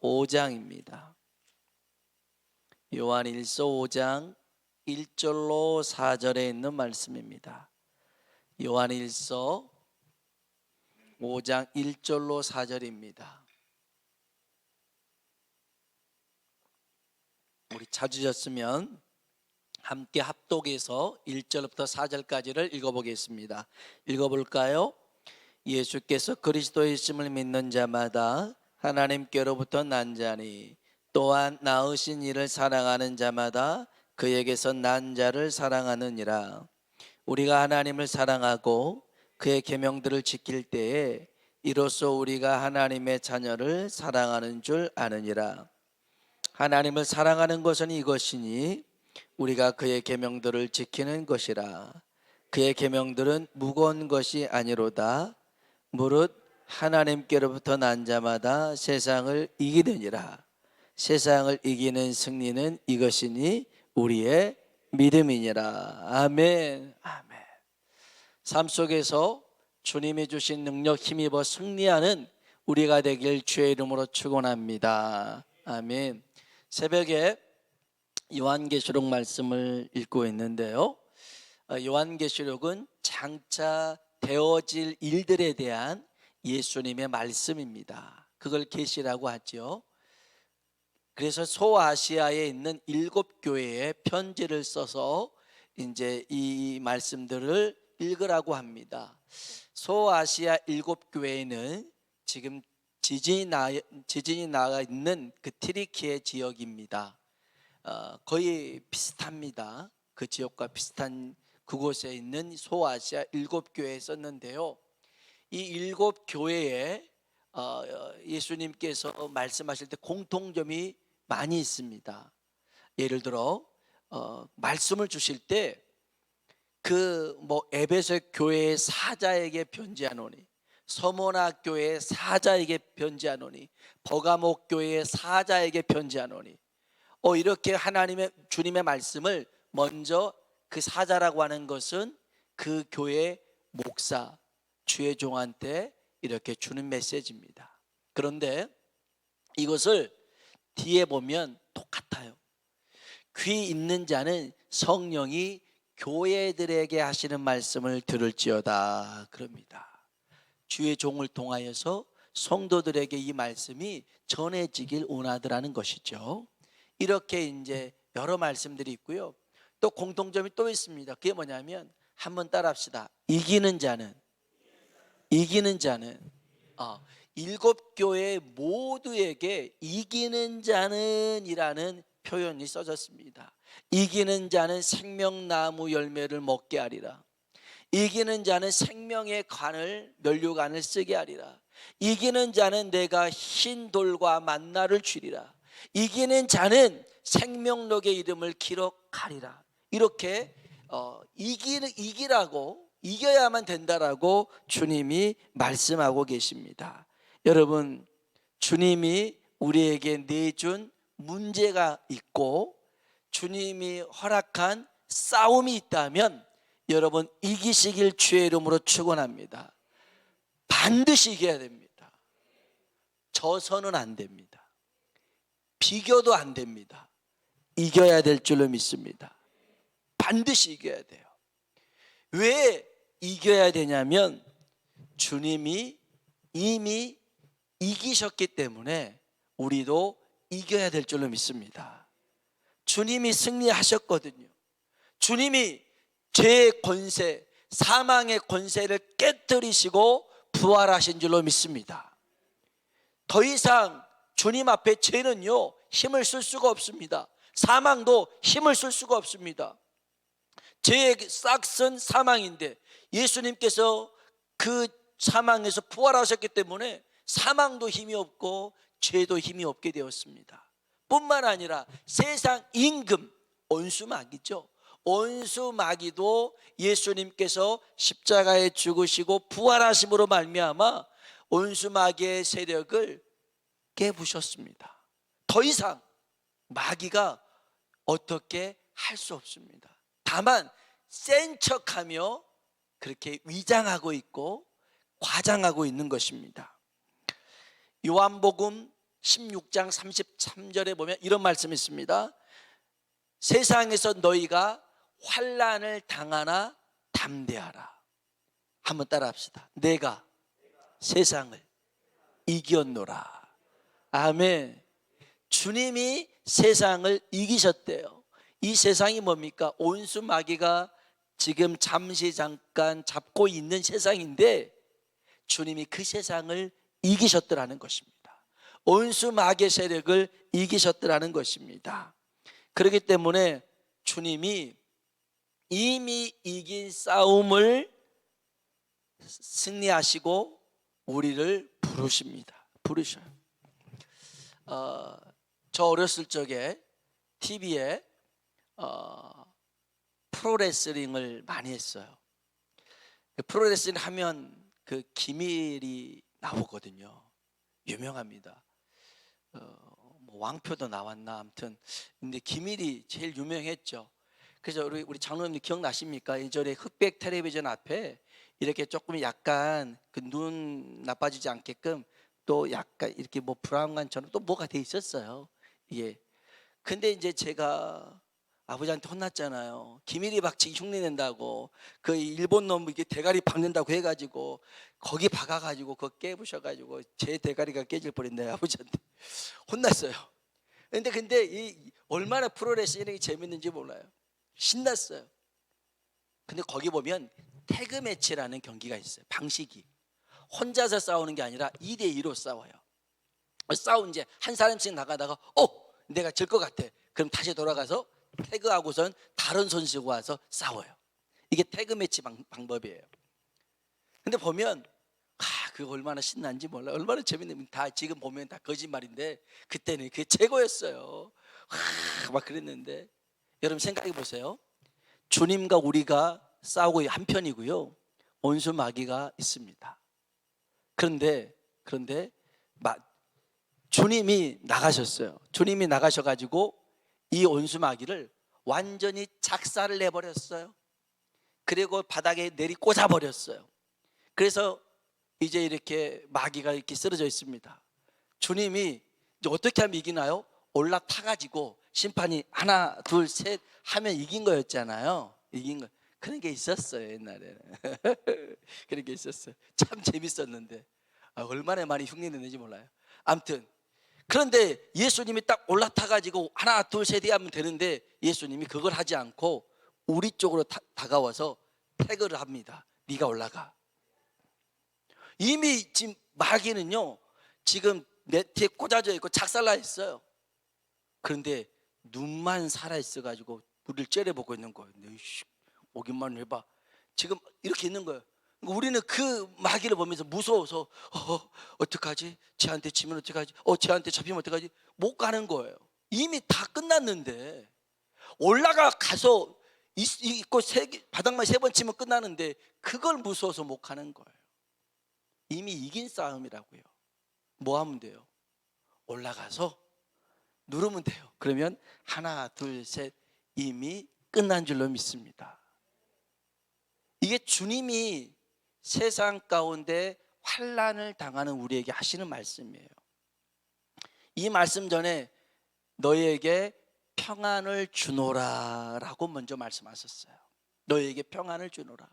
5장입니다. 요한일서 5장 1절로 4절에 있는 말씀입니다. 요한일서 5장 1절로 4절입니다. 우리 찾으셨으면 함께 합독해서 1절부터 4절까지를 읽어보겠습니다. 읽어볼까요? 예수께서 그리스도이심을 믿는 자마다 하나님께로부터 난 자니 또한 낳으신 이를 사랑하는 자마다 그에게서 난 자를 사랑하느니라. 우리가 하나님을 사랑하고 그의 계명들을 지킬 때에 이로써 우리가 하나님의 자녀를 사랑하는 줄 아느니라. 하나님을 사랑하는 것은 이것이니 우리가 그의 계명들을 지키는 것이라. 그의 계명들은 무거운 것이 아니로다. 무릇 하나님께로부터 난 자마다 세상을 이기느니라. 세상을 이기는 승리는 이것이니 우리의 믿음이니라. 아멘. 아멘. 삶 속에서 주님이 주신 능력 힘입어 승리하는 우리가 되길 주의 이름으로 축원합니다. 아멘. 새벽에 요한계시록 말씀을 읽고 있는데요, 요한계시록은 장차 되어질 일들에 대한 예수님의 말씀입니다. 그걸 계시라고 하죠. 그래서 소아시아에 있는 7교회에 편지를 써서 이제 이 말씀들을 읽으라고 합니다. 소아시아 7교회는 지금 지진이 나가 있는 그 트리키의 지역입니다. 거의 비슷합니다. 그 지역과 비슷한 그곳에 있는 소아시아 7교회에 썼는데요, 이 7교회에 예수님께서 말씀하실 때 공통점이 많이 있습니다. 예를 들어 말씀을 주실 때 에베소 교회의 사자에게 편지하노니, 서모나 교회의 사자에게 편지하노니, 버가모 교회의 사자에게 편지하노니, 이렇게 주님의 말씀을 먼저 그 사자라고 하는 것은 그 교회 목사, 주의 종한테 이렇게 주는 메시지입니다. 그런데 이것을 뒤에 보면 똑같아요. 귀 있는 자는 성령이 교회들에게 하시는 말씀을 들을지어다 그럽니다. 주의 종을 통하여서 성도들에게 이 말씀이 전해지길 원하더라는 것이죠. 이렇게 이제 여러 말씀들이 있고요, 또 공통점이 또 있습니다. 그게 뭐냐면, 한번 따라합시다. 이기는 자는 7교회 모두에게 이기는 자는 이라는 표현이 써졌습니다. 이기는 자는 생명나무 열매를 먹게 하리라. 이기는 자는 생명의 면류관을 쓰게 하리라. 이기는 자는 내가 흰 돌과 만나를 주리라. 이기는 생명록의 이름을 기록하리라. 이렇게 이겨야만 된다라고 주님이 말씀하고 계십니다. 여러분, 주님이 우리에게 내준 문제가 있고 주님이 허락한 싸움이 있다면 여러분, 이기시길 주의 이름으로 축원합니다. 반드시 이겨야 됩니다. 져서는 안 됩니다. 비교도 안 됩니다. 이겨야 될 줄로 믿습니다. 반드시 이겨야 돼요. 왜 이겨야 되냐면, 주님이 이미 이기셨기 때문에 우리도 이겨야 될 줄로 믿습니다. 주님이 승리하셨거든요. 주님이 죄의 권세, 사망의 권세를 깨뜨리시고 부활하신 줄로 믿습니다. 더 이상 주님 앞에 죄는요 힘을 쓸 수가 없습니다. 사망도 힘을 쓸 수가 없습니다. 죄의 싹은 사망인데 예수님께서 그 사망에서 부활하셨기 때문에 사망도 힘이 없고 죄도 힘이 없게 되었습니다. 뿐만 아니라 세상 임금, 원수마귀죠. 원수마귀도 예수님께서 십자가에 죽으시고 부활하심으로 말미암아 원수마귀의 세력을 깨부셨습니다. 더 이상 마귀가 어떻게 할 수 없습니다. 다만 센 척하며 그렇게 위장하고 있고 과장하고 있는 것입니다. 요한복음 16장 33절에 보면 이런 말씀이 있습니다. 세상에서 너희가 환난을 당하나 담대하라. 한번 따라합시다. 내가 세상을 이겼노라. 아멘. 주님이 세상을 이기셨대요. 이 세상이 뭡니까? 온수 마귀가 지금 잠시 잠깐 잡고 있는 세상인데 주님이 그 세상을 이기셨더라는 것입니다. 온수 마귀의 세력을 이기셨더라는 것입니다. 그렇기 때문에 주님이 이미 이긴 싸움을 승리하시고 우리를 부르셔요. 저 어렸을 적에 TV에 프로레슬링을 많이 했어요. 프로레슬링 하면 그 김일이 나오거든요. 유명합니다. 뭐 왕표도 나왔나 아무튼. 근데 김일이 제일 유명했죠. 그래서 우리 장로님 기억나십니까? 예전에 흑백 텔레비전 앞에 이렇게 조금 약간 그 눈 나빠지지 않게끔 또 약간 이렇게 뭐 브라운관처럼 또 뭐가 돼 있었어요. 이게. 근데 이제 제가 아버지한테 혼났잖아요. 김일이 박치기 흉내 낸다고 그 일본 놈 이게 대가리 박는다고 해가지고 거기 박아가지고 그거 깨부셔가지고 제 대가리가 깨질 뻔했네요. 아버지한테 혼났어요. 근데 이 얼마나 프로레슬링이 재밌는지 몰라요. 신났어요. 근데 거기 보면 태그 매치라는 경기가 있어요. 방식이 혼자서 싸우는 게 아니라 2대2로 싸워요. 싸운 이제 한 사람씩 나가다가 내가 질 것 같아. 그럼 다시 돌아가서 태그하고선 다른 선수가 와서 싸워요. 이게 태그 매치 방법이에요. 근데 보면 그거 얼마나 신난지 몰라요. 얼마나 재밌는, 다 지금 보면 다 거짓말인데 그때는 그게 최고였어요. 막 그랬는데 여러분 생각해 보세요. 주님과 우리가 싸우고 한편이고요, 원수 마귀가 있습니다. 그런데 주님이 나가셨어요. 주님이 나가셔가지고 이 원수 마귀를 완전히 작살을 내버렸어요. 그리고 바닥에 내리 꽂아버렸어요. 그래서 이제 이렇게 마귀가 이렇게 쓰러져 있습니다. 주님이 이제 어떻게 하면 이기나요? 올라타가지고 심판이 하나 둘 셋 하면 이긴 거였잖아요. 이긴 거. 그런 게 있었어요 옛날에는. 그런 게 있었어요. 참 재밌었는데 얼마나 많이 흉내냈는지 몰라요. 아무튼 그런데 예수님이 딱 올라타가지고 하나 둘 셋 하면 되는데 예수님이 그걸 하지 않고 우리 쪽으로 다가와서 태그를 합니다. 네가 올라가. 이미 지금 마귀는요 지금 매트에 꽂아져 있고 작살나 있어요. 그런데 눈만 살아있어가지고 우리를 째려보고 있는 거예요. 오기만 해봐. 지금 이렇게 있는 거예요. 우리는 그 마귀를 보면서 무서워서 어떡하지? 쟤한테 치면 어떡하지? 쟤한테 잡히면 어떡하지? 못 가는 거예요. 이미 다 끝났는데 가서 있고 바닥만 3번 치면 끝나는데 그걸 무서워서 못 가는 거예요. 이미 이긴 싸움이라고요. 뭐 하면 돼요? 올라가서 누르면 돼요. 그러면 하나 둘 셋 이미 끝난 줄로 믿습니다. 이게 주님이 세상 가운데 환난을 당하는 우리에게 하시는 말씀이에요. 이 말씀 전에 너희에게 평안을 주노라 라고 먼저 말씀하셨어요. 너희에게 평안을 주노라.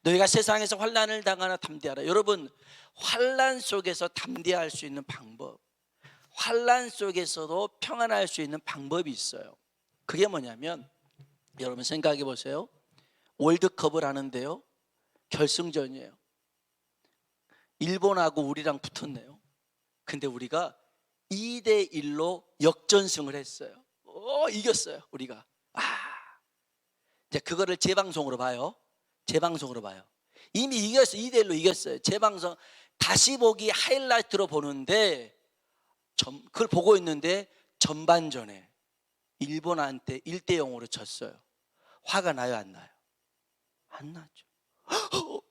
너희가 세상에서 환난을 당하나 담대하라. 여러분, 환난 속에서 담대할 수 있는 방법, 환난 속에서도 평안할 수 있는 방법이 있어요. 그게 뭐냐면 여러분 생각해 보세요. 월드컵을 하는데요, 결승전이에요. 일본하고 우리랑 붙었네요. 근데 우리가 2대1로 역전승을 했어요. 이겼어요 우리가. 이제 그거를 재방송으로 봐요. 이미 이겼어요. 2대1로 이겼어요. 재방송 다시 보기 하이라이트로 보는데 그걸 보고 있는데 전반전에 일본한테 1대0으로 졌어요. 화가 나요 안 나요? 안 나죠.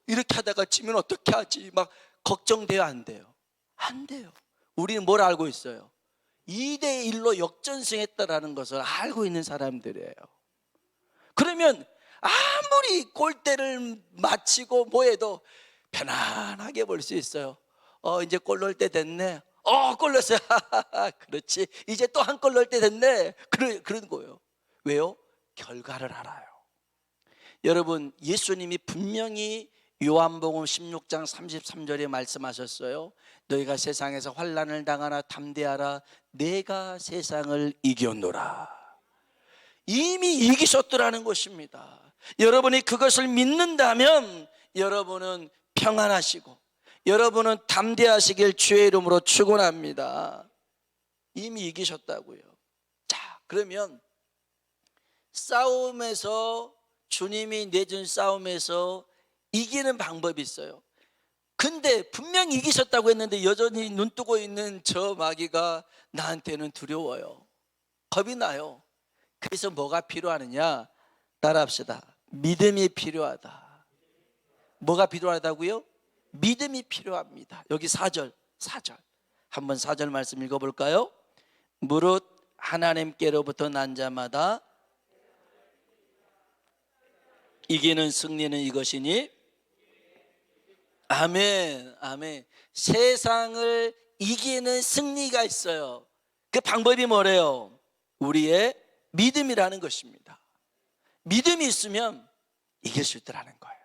이렇게 하다가 지면 어떻게 하지? 막 걱정돼요 안 돼요? 안 돼요. 우리는 뭘 알고 있어요? 2대1로 역전승했다라는 것을 알고 있는 사람들이에요. 그러면 아무리 골대를 맞히고 뭐해도 편안하게 볼 수 있어요. 이제 골 넣을 때 됐네. 골 넣었어요. 그렇지. 이제 또 한 골 넣을 때 됐네. 그런 거예요. 왜요? 결과를 알아요. 여러분, 예수님이 분명히 요한복음 16장 33절에 말씀하셨어요. 너희가 세상에서 환난을 당하나 담대하라. 내가 세상을 이겼노라. 이미 이기셨더라는 것입니다. 여러분이 그것을 믿는다면 여러분은 평안하시고 여러분은 담대하시길 주의 이름으로 축원합니다. 이미 이기셨다고요. 자, 그러면 싸움에서, 주님이 내준 싸움에서 이기는 방법이 있어요. 근데 분명히 이기셨다고 했는데 여전히 눈 뜨고 있는 저 마귀가 나한테는 두려워요. 겁이 나요. 그래서 뭐가 필요하느냐? 따라합시다. 믿음이 필요하다. 뭐가 필요하다고요? 믿음이 필요합니다. 여기 4절 한번 4절 말씀 읽어볼까요? 무릇 하나님께로부터 난 자마다 이기는 승리는 이것이니. 아멘, 아멘. 세상을 이기는 승리가 있어요. 그 방법이 뭐래요? 우리의 믿음이라는 것입니다. 믿음이 있으면 이길 수 있더라는 거예요.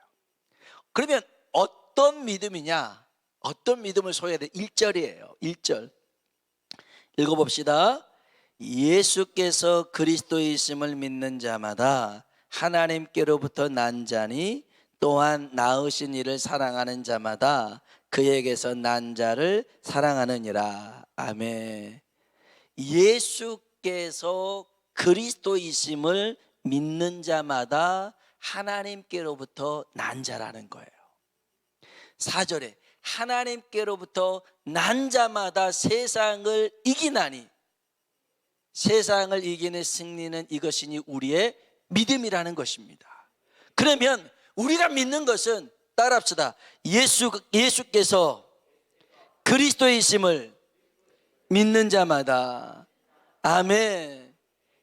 그러면 어떤 믿음이냐? 어떤 믿음을 소유해야 돼? 1절이에요. 1절 읽어봅시다. 예수께서 그리스도이심을 믿는 자마다 하나님께로부터 난 자니 또한 낳으신 이를 사랑하는 자마다 그에게서 난 자를 사랑하느니라. 아멘. 예수께서 그리스도이심을 믿는 자마다 하나님께로부터 난 자라는 거예요. 4절에 하나님께로부터 난 자마다 세상을 이기나니, 세상을 이기는 승리는 이것이니 우리의 믿음이라는 것입니다. 그러면 우리가 믿는 것은, 따라합시다. 예수께서 그리스도이심을 믿는 자마다. 아멘.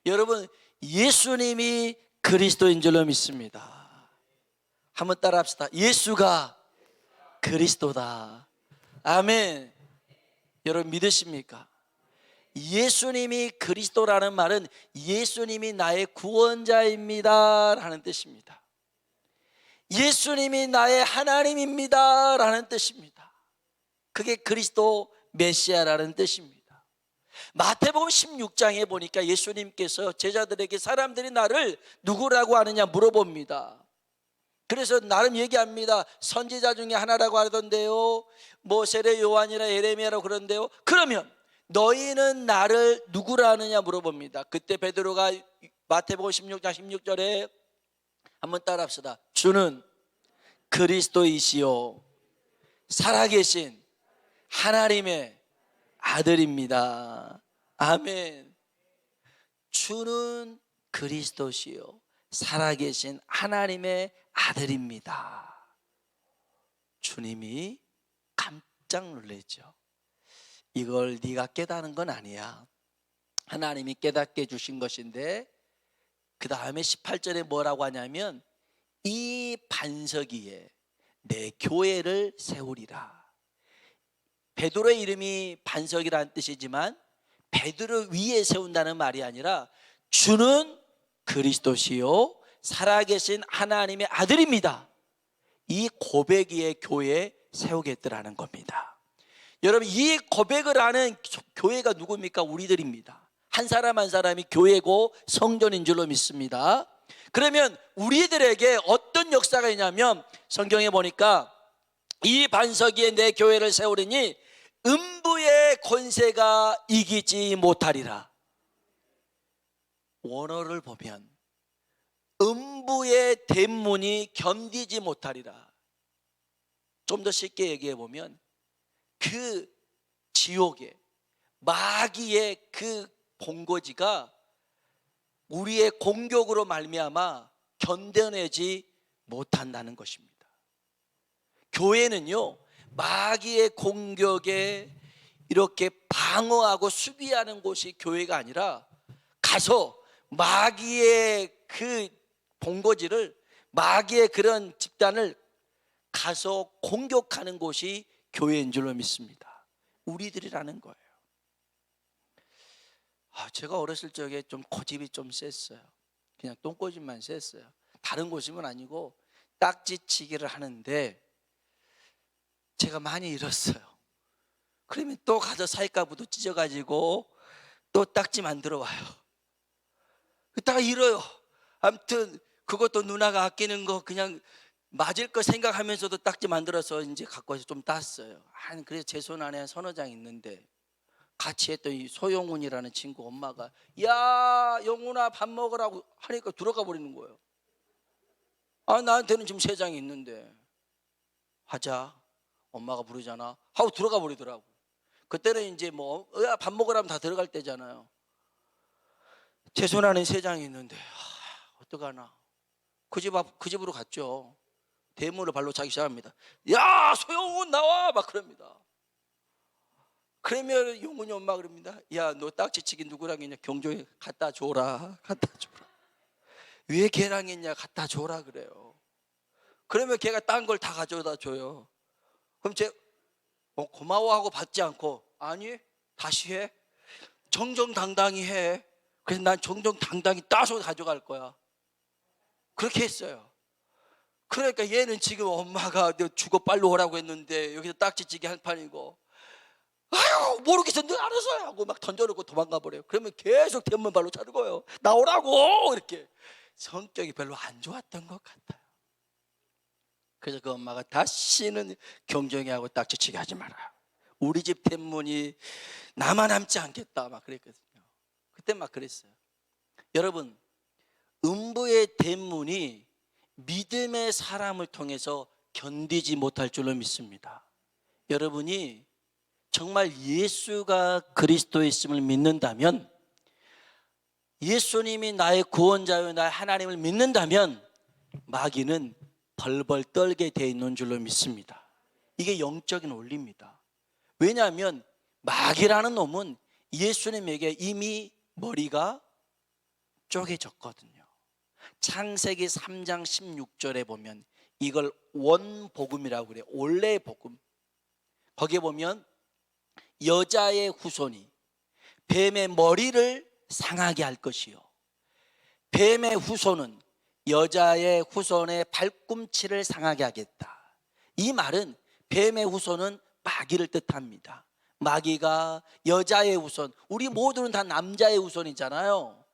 여러분, 예수님이 그리스도인 줄로 믿습니다. 한번 따라합시다. 예수가 그리스도다. 아멘. 여러분 믿으십니까? 예수님이 그리스도라는 말은 예수님이 나의 구원자입니다 라는 뜻입니다. 예수님이 나의 하나님입니다 라는 뜻입니다. 그게 그리스도 메시아라는 뜻입니다. 마태복음 16장에 보니까 예수님께서 제자들에게 사람들이 나를 누구라고 하느냐 물어봅니다. 그래서 나름 얘기합니다. 선지자 중에 하나라고 하던데요, 모세레, 요한이라 예레미야라고 그러는데요, 그러면 너희는 나를 누구라 하느냐 물어봅니다. 그때 베드로가 마태복음 16장 16절에 한번 따라합시다. 주는 그리스도이시요 살아계신 하나님의 아들입니다. 아멘. 주는 그리스도시요 살아계신 하나님의 아들입니다. 주님이 깜짝 놀랐죠. 이걸 네가 깨닫는 건 아니야. 하나님이 깨닫게 해주신 것인데, 그 다음에 18절에 뭐라고 하냐면 이 반석 위에 내 교회를 세우리라. 베드로의 이름이 반석이라는 뜻이지만 베드로 위에 세운다는 말이 아니라 주는 그리스도시요 살아계신 하나님의 아들입니다. 이 고백 위에 교회 세우겠더라는 겁니다. 여러분, 이 고백을 하는 교회가 누굽니까? 우리들입니다. 한 사람 한 사람이 교회고 성전인 줄로 믿습니다. 그러면 우리들에게 어떤 역사가 있냐면, 성경에 보니까 이 반석 위에 내 교회를 세우리니 음부의 권세가 이기지 못하리라. 원어를 보면 음부의 대문이 견디지 못하리라. 좀 더 쉽게 얘기해 보면 그 지옥의 마귀의 그 본거지가 우리의 공격으로 말미암아 견뎌내지 못한다는 것입니다. 교회는요, 마귀의 공격에 이렇게 방어하고 수비하는 곳이 교회가 아니라, 가서 마귀의 그 본거지를, 마귀의 그런 집단을 가서 공격하는 곳이 교회인 줄로 믿습니다. 우리들이라는 거예요. 제가 어렸을 적에 좀 고집이 좀 셌어요. 그냥 똥꼬집만 셌어요. 다른 고집은 아니고 딱지치기를 하는데 제가 많이 잃었어요. 그러면 또 가서 사이가부도 찢어가지고 또 딱지 만들어 와요. 그러다가 잃어요. 아무튼 그것도 누나가 아끼는 거 그냥 맞을 거 생각하면서도 딱지 만들어서 이제 갖고 와서 좀 땄어요. 그래서 제 손 안에 서너 장 있는데 같이 했던 이 소영훈이라는 친구 엄마가 야 영훈아 밥 먹으라고 하니까 들어가 버리는 거예요. 나한테는 지금 세 장이 있는데 하자 엄마가 부르잖아 하고 들어가 버리더라고. 그때는 이제 뭐 밥 먹으라면 다 들어갈 때잖아요. 제 손 안에 세 장이 있는데 어떡하나. 그 집으로 갔죠. 대문을 발로 차기 시작합니다. 야 소영훈 나와 막 그럽니다. 그러면 용훈이 엄마 그럽니다. 야 너 딱지치기 누구랑 했냐. 경조에 갖다 줘라. 왜 걔랑 했냐. 갖다 줘라 그래요. 그러면 걔가 딴 걸 다 가져다 줘요. 그럼 고마워하고 받지 않고 아니 다시 해. 정정당당히 해. 그래서 난 정정당당히 따서 가져갈 거야. 그렇게 했어요. 그러니까 얘는 지금 엄마가 너 주고 빨리 오라고 했는데 여기서 딱지치기 한 판이고 아유 모르겠어 너 알아서 해 하고 막 던져놓고 도망가 버려요. 그러면 계속 대문 발로 차는 거예요. 나오라고. 이렇게 성격이 별로 안 좋았던 것 같아요. 그래서 그 엄마가 다시는 경정이하고 딱지치기 하지 마라. 우리 집 대문이 나만 남지 않겠다 막 그랬거든요. 그때 막 그랬어요. 여러분 음부의 대문이 믿음의 사람을 통해서 견디지 못할 줄로 믿습니다. 여러분이 정말 예수가 그리스도이심을 믿는다면, 예수님이 나의 구원자요 나의 하나님을 믿는다면 마귀는 벌벌 떨게 돼 있는 줄로 믿습니다. 이게 영적인 원리입니다. 왜냐하면 마귀라는 놈은 예수님에게 이미 머리가 쪼개졌거든요. 창세기 3장 16절에 보면 이걸 원복음이라고 그래요. 원래의 복음. 거기에 보면 여자의 후손이 뱀의 머리를 상하게 할 것이요 뱀의 후손은 여자의 후손의 발꿈치를 상하게 하겠다. 이 말은 뱀의 후손은 마귀를 뜻합니다. 마귀가 여자의 후손, 우리 모두는 다 남자의 후손이잖아요.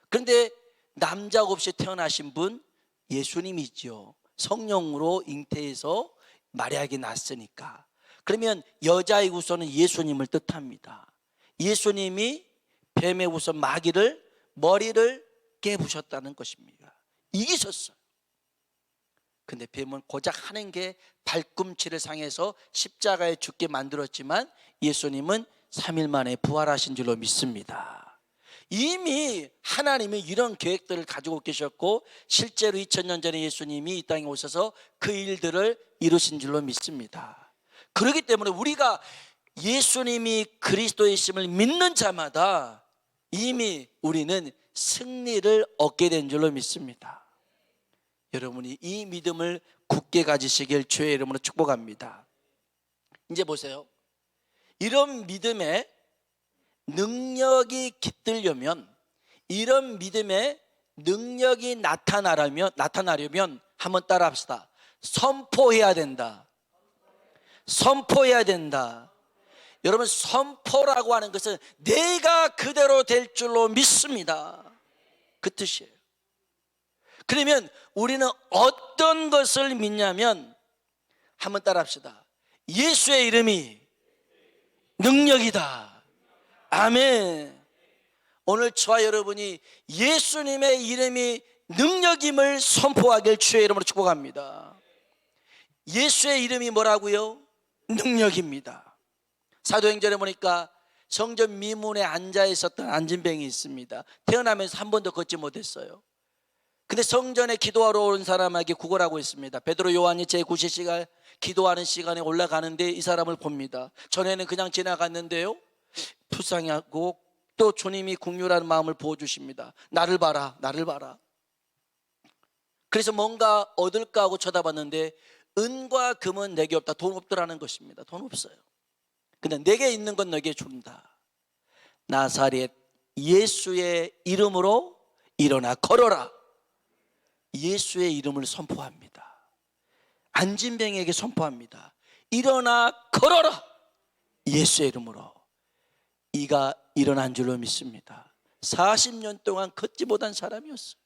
그런데 남자 없이 태어나신 분 예수님이죠. 성령으로 잉태해서 마리아에게 낳았으니까. 그러면 여자의 후손은 예수님을 뜻합니다. 예수님이 뱀의 후손 마귀를 머리를 깨부셨다는 것입니다. 이기셨어요. 근데 뱀은 고작 하는 게 발꿈치를 상해서 십자가에 죽게 만들었지만 예수님은 3일 만에 부활하신 줄로 믿습니다. 이미 하나님이 이런 계획들을 가지고 계셨고 실제로 2000년 전에 예수님이 이 땅에 오셔서 그 일들을 이루신 줄로 믿습니다. 그렇기 때문에 우리가 예수님이 그리스도이심을 믿는 자마다 이미 우리는 승리를 얻게 된 줄로 믿습니다. 여러분이 이 믿음을 굳게 가지시길 주의 이름으로 축복합니다. 이제 보세요. 이런 믿음에 능력이 깃들려면, 이런 믿음의 능력이 나타나려면 한번 따라 합시다. 선포해야 된다. 선포해야 된다. 여러분 선포라고 하는 것은 내가 그대로 될 줄로 믿습니다. 그 뜻이에요. 그러면 우리는 어떤 것을 믿냐면 한번 따라 합시다. 예수의 이름이 능력이다. 아멘. 오늘 저와 여러분이 예수님의 이름이 능력임을 선포하길 주의 이름으로 축복합니다. 예수의 이름이 뭐라고요? 능력입니다. 사도행전에 보니까 성전 미문에 앉아 있었던 안진뱅이 있습니다. 태어나면서 한 번도 걷지 못했어요. 근데 성전에 기도하러 온 사람에게 구걸하고 있습니다. 베드로 요한이 제9시간 기도하는 시간에 올라가는데 이 사람을 봅니다. 전에는 그냥 지나갔는데요 불쌍하고 또 주님이 긍휼한 마음을 보여주십니다. 나를 봐라, 나를 봐라. 그래서 뭔가 얻을까 하고 쳐다봤는데 은과 금은 내게 없다. 돈 없더라는 것입니다. 돈 없어요. 근데 내게 있는 건 너에게 준다. 나사렛 예수의 이름으로 일어나 걸어라. 예수의 이름을 선포합니다. 안진뱅에게 선포합니다. 일어나 걸어라. 예수의 이름으로. 이가 일어난 줄로 믿습니다. 40년 동안 걷지 못한 사람이었어요.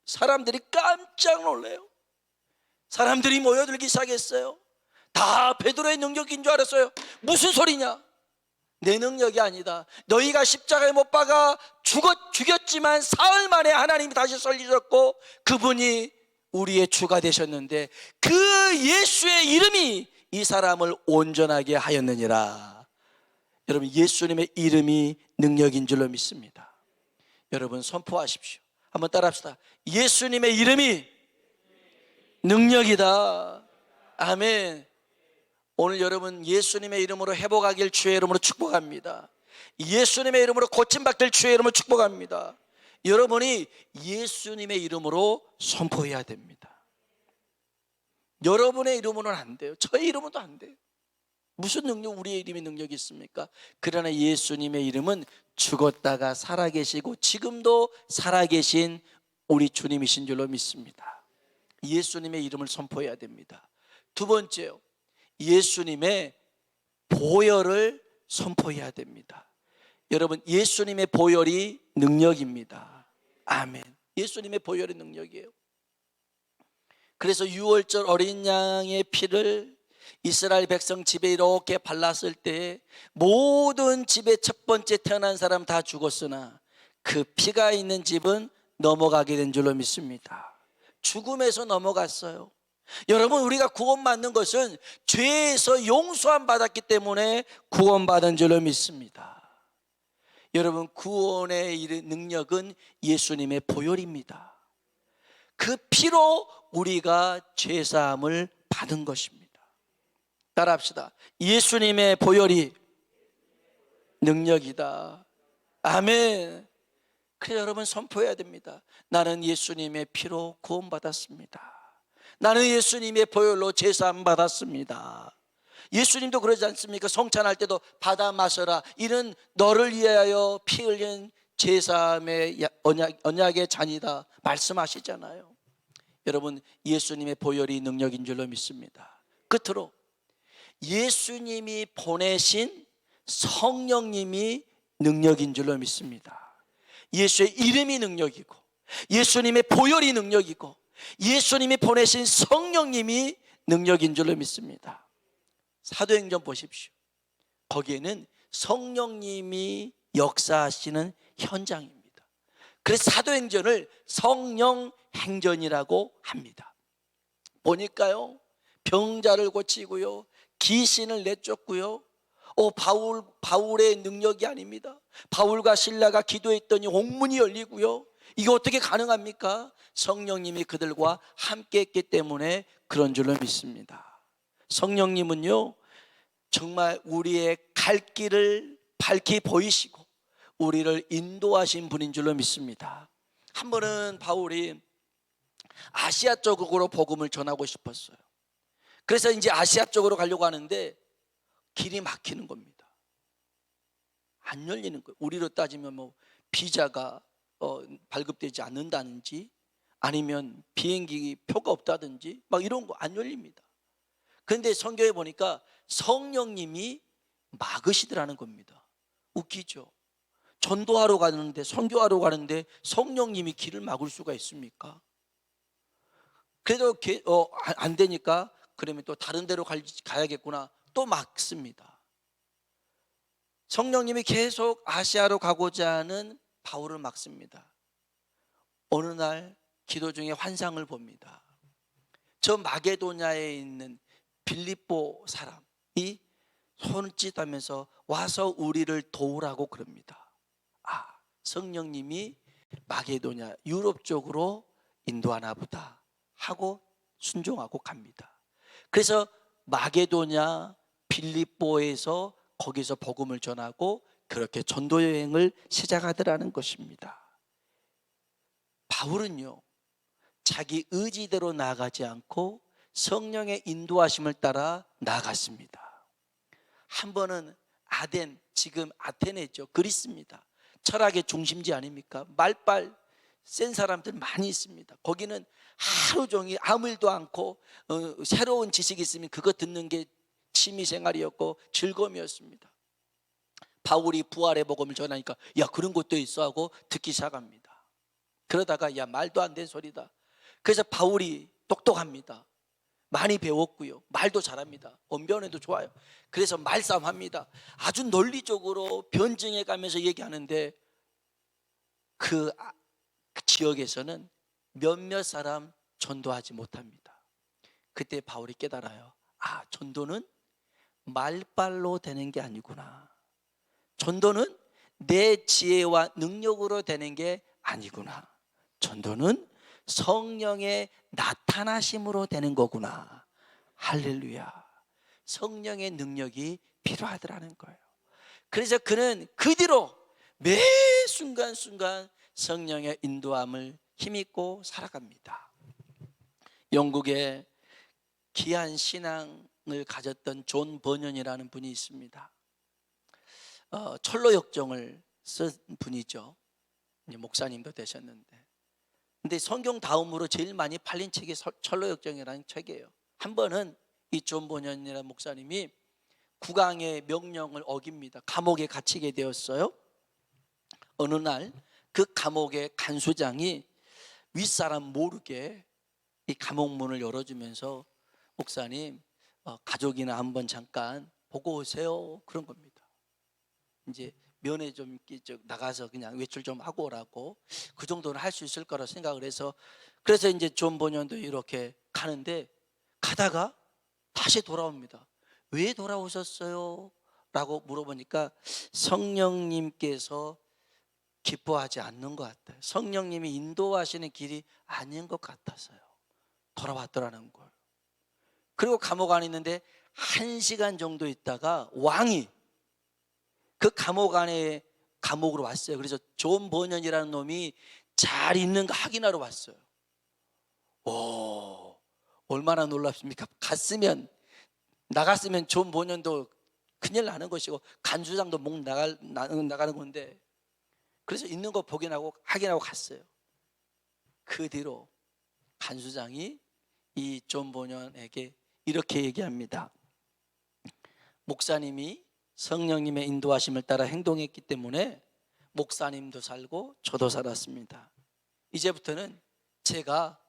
사람들이 깜짝 놀래요. 사람들이 모여들기 시작했어요. 다 베드로의 능력인 줄 알았어요. 무슨 소리냐? 내 능력이 아니다. 너희가 십자가에 못 박아 죽였지만 사흘 만에 하나님이 다시 살리셨고 그분이 우리의 주가 되셨는데 그 예수의 이름이 이 사람을 온전하게 하였느니라. 여러분, 예수님의 이름이 능력인 줄로 믿습니다. 여러분, 선포하십시오. 한번 따라합시다. 예수님의 이름이 능력이다. 아멘. 오늘 여러분 예수님의 이름으로 회복하길 주의 이름으로 축복합니다. 예수님의 이름으로 고침받길 주의 이름으로 축복합니다. 여러분이 예수님의 이름으로 선포해야 됩니다. 여러분의 이름으로는 안 돼요. 저의 이름으로도 안 돼요. 무슨 능력, 우리의 이름이 능력이 있습니까? 그러나 예수님의 이름은 죽었다가 살아계시고 지금도 살아계신 우리 주님이신 줄로 믿습니다. 예수님의 이름을 선포해야 됩니다. 두 번째요, 예수님의 보혈을 선포해야 됩니다. 여러분, 예수님의 보혈이 능력입니다. 아멘. 예수님의 보혈이 능력이에요. 그래서 유월절 어린 양의 피를 이스라엘 백성 집에 이렇게 발랐을 때 모든 집에 첫 번째 태어난 사람 다 죽었으나 그 피가 있는 집은 넘어가게 된 줄로 믿습니다. 죽음에서 넘어갔어요. 여러분, 우리가 구원받는 것은 죄에서 용서함 받았기 때문에 구원받은 줄로 믿습니다. 여러분, 구원의 능력은 예수님의 보혈입니다. 그 피로 우리가 죄사함을 받은 것입니다. 따라합시다. 예수님의 보혈이 능력이다. 아멘. 그래서 여러분 선포해야 됩니다. 나는 예수님의 피로 구원받았습니다. 나는 예수님의 보혈로 제사함 받았습니다. 예수님도 그러지 않습니까? 성찬할 때도 받아 마셔라. 이는 너를 위하여 피 흘린 제사함의 언약의 잔이다 말씀하시잖아요. 여러분, 예수님의 보혈이 능력인 줄로 믿습니다. 끝으로 예수님이 보내신 성령님이 능력인 줄로 믿습니다. 예수의 이름이 능력이고 예수님의 보혈이 능력이고 예수님이 보내신 성령님이 능력인 줄로 믿습니다. 사도행전 보십시오. 거기에는 성령님이 역사하시는 현장입니다. 그래서 사도행전을 성령행전이라고 합니다. 보니까요, 병자를 고치고요, 귀신을 내쫓고요. 바울의 능력이 아닙니다. 바울과 실라가 기도했더니 옥문이 열리고요. 이게 어떻게 가능합니까? 성령님이 그들과 함께 했기 때문에 그런 줄로 믿습니다. 성령님은요, 정말 우리의 갈 길을 밝히 보이시고 우리를 인도하신 분인 줄로 믿습니다. 한 번은 바울이 아시아 쪽으로 복음을 전하고 싶었어요. 그래서 이제 아시아 쪽으로 가려고 하는데 길이 막히는 겁니다. 안 열리는 거예요. 우리로 따지면 뭐 비자가 발급되지 않는다든지 아니면 비행기 표가 없다든지 막 이런 거 안 열립니다. 그런데 성경에 보니까 성령님이 막으시더라는 겁니다. 웃기죠? 전도하러 가는데, 선교하러 가는데 성령님이 길을 막을 수가 있습니까? 그래도 안 되니까 그러면 또 다른 데로 가야겠구나, 또 막습니다. 성령님이 계속 아시아로 가고자 하는 바울을 막습니다. 어느 날 기도 중에 환상을 봅니다. 저 마게도냐에 있는 빌립보 사람이 손짓하면서 와서 우리를 도우라고 그럽니다. 성령님이 마게도냐, 유럽 쪽으로 인도하나 보다 하고 순종하고 갑니다. 그래서 마게도냐, 빌립보에서 거기서 복음을 전하고 그렇게 전도 여행을 시작하더라는 것입니다. 바울은요, 자기 의지대로 나아가지 않고 성령의 인도하심을 따라 나아갔습니다. 한 번은 아덴, 지금 아테네죠. 그리스입니다. 철학의 중심지 아닙니까? 말빨 센 사람들 많이 있습니다. 거기는 하루 종일 아무 일도 않고 새로운 지식이 있으면 그거 듣는 게 취미생활이었고 즐거움이었습니다. 바울이 부활의 복음을 전하니까 야, 그런 것도 있어 하고 듣기 시작합니다. 그러다가 야, 말도 안 되는 소리다. 그래서 바울이 똑똑합니다. 많이 배웠고요, 말도 잘합니다. 언변에도 좋아요. 그래서 말싸움합니다. 아주 논리적으로 변증해 가면서 얘기하는데 그 지역에서는 몇몇 사람 전도하지 못합니다. 그때 바울이 깨달아요. 아, 전도는 말빨로 되는 게 아니구나. 전도는 내 지혜와 능력으로 되는 게 아니구나. 전도는 성령의 나타나심으로 되는 거구나. 할렐루야. 성령의 능력이 필요하더라는 거예요. 그래서 그는 그 뒤로 매 순간순간 성령의 인도함을 힘입고 살아갑니다. 영국에 귀한 신앙을 가졌던 존 버년이라는 분이 있습니다. 철로역정을 쓴 분이죠. 목사님도 되셨는데, 근데 성경 다음으로 제일 많이 팔린 책이 철로역정이라는 책이에요. 한 번은 이 존 버년이라는 목사님이 국왕의 명령을 어깁니다. 감옥에 갇히게 되었어요. 어느 날 그 감옥의 간수장이 윗사람 모르게 이 감옥 문을 열어주면서 목사님, 가족이나 한번 잠깐 보고 오세요, 그런 겁니다. 이제 면회 좀 나가서 그냥 외출 좀 하고 오라고, 그 정도는 할 수 있을 거라 생각을 해서, 그래서 이제 존 버년도 이렇게 가는데 가다가 다시 돌아옵니다. 왜 돌아오셨어요? 라고 물어보니까 성령님께서 기뻐하지 않는 것 같아요. 성령님이 인도하시는 길이 아닌 것 같아서요. 돌아왔더라는 거예요. 그리고 감옥 안에 있는데 1시간 정도 있다가 왕이 그 감옥 안에 감옥으로 왔어요. 그래서 존 버년이라는 놈이 잘 있는가 확인하러 왔어요. 오, 얼마나 놀랍습니까? 나갔으면 존 버년도 큰일 나는 것이고 간수장도 목 나가는 건데, 그래서 있는 거 확인하고 갔어요. 그 뒤로 간수장이 이 존 버년에게 이렇게 얘기합니다. 목사님이 성령님의 인도하심을 따라 행동했기 때문에 목사님도 살고 저도 살았습니다. 이제부터는 제가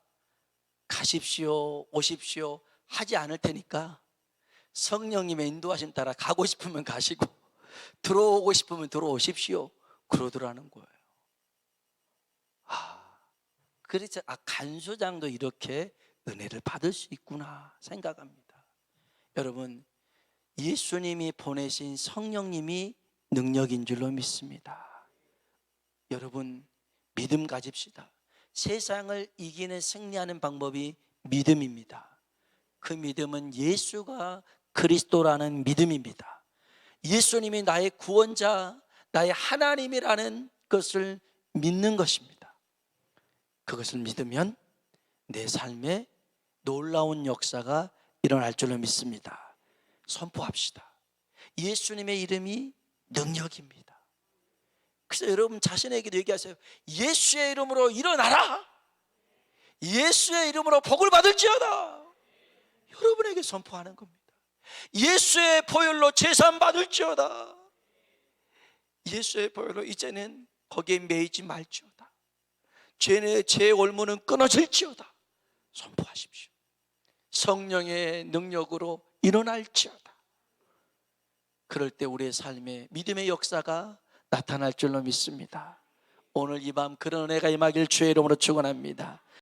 가십시오, 오십시오 하지 않을 테니까 성령님의 인도하심 따라 가고 싶으면 가시고 들어오고 싶으면 들어오십시오, 그러더라는 거예요. 그래서 간수장도 이렇게 은혜를 받을 수 있구나 생각합니다. 여러분, 예수님이 보내신 성령님이 능력인 줄로 믿습니다. 여러분, 믿음 가집시다. 세상을 이기는 승리하는 방법이 믿음입니다. 그 믿음은 예수가 그리스도라는 믿음입니다. 예수님이 나의 구원자, 나의 하나님이라는 것을 믿는 것입니다. 그것을 믿으면 내 삶에 놀라운 역사가 일어날 줄로 믿습니다. 선포합시다. 예수님의 이름이 능력입니다. 그래서 여러분 자신에게도 얘기하세요. 예수의 이름으로 일어나라. 예수의 이름으로 복을 받을지어다. 여러분에게 선포하는 겁니다. 예수의 보혈로 제산 받을지어다. 예수의 보혈로 이제는 거기에 매이지 말지어다. 죄의 올무는 끊어질지어다. 선포하십시오. 성령의 능력으로 일어날지어다. 그럴 때 우리의 삶에 믿음의 역사가 나타날 줄로 믿습니다. 오늘 이 밤 그런 은혜가 임하길 주의 이름으로 축원합니다.